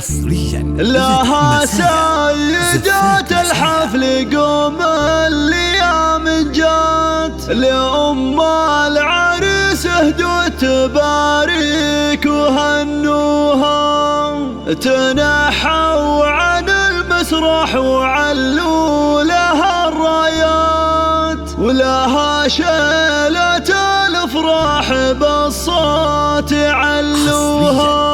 حصريا لها سيدات الحفل قوم الأيام جات لأم العريس اهدوا تباريك وهنوها تنحوا عن المسرح وعلوا لها الرايات ولها شيلة الافراح بالصوت علوها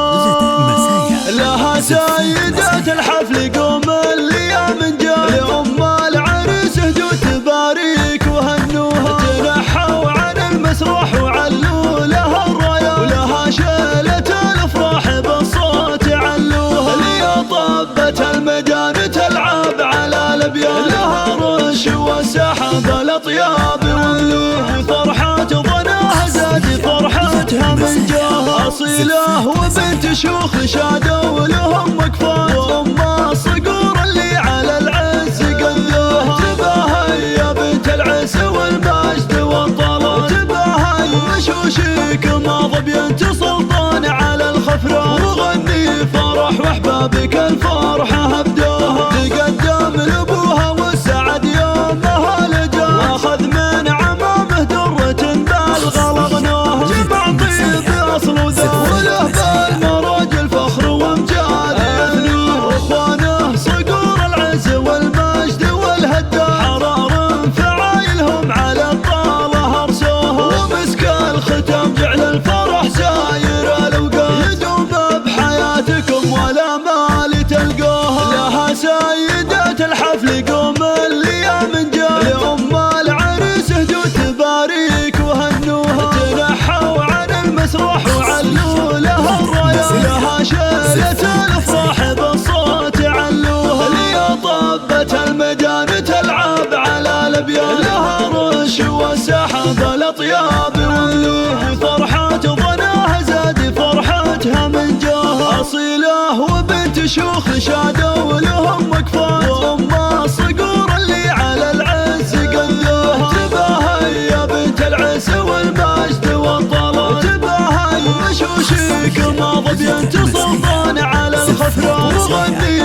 لها سيدات الحفل قوم الأيام جات لأم العريس اهدوا تباريك وهنوها تنحوا عن المسرح وعلوا لها الرايات ولها شيلة الافراح بالصوت علوها لي طبت الميدان تلعب على الابيات لها رش وسحب الاطياب واللوح فرحة ظناها زاد فرحتها من جاه أصيلة وبنت شيوخ شادوا لهم وقفات وأم الصقور اللي على العز قدوها تباهي يا بنت العز والمجد والطلال تباهي وشوشيك ما ظبينت سلطان على الخفرات وغني فرح واحبابك الفرحة هبدوها تقدم لابوها والسعد يومها لجاه واخذ من عمامه درة بالغ غنوها جمع طيب اصل وله بالمراج الفخر وامجاد يثنوه واخوانه صقور العز والمجد والهداه حرار فعايلهم على الطاله ارسوها ومسك الختام جعل الفرح ساير الاوقات يدوم بحياتكم ولا مال تلقوها لها سيدات الحفل قوم الأيام جات لأم العريس اهدوا تباريك وهنوها تنحوا عن المسرح وعلوا لها الرايات لها شيلة الافراح بالصوت علوها لي طبت الميدان تلعب على الابيات لها رش وسحب الاطياب واللوح فرحة ظناها زاد فرحتها من جاه أصيلة وبنت شيوخ شادوا لهم وقفات وأم الصقور اللي على العز قدوها تباهي يا بنت العز والمجد والطلال تباهي وشوشيك ما ظبينت سلطان على الخفرات وغني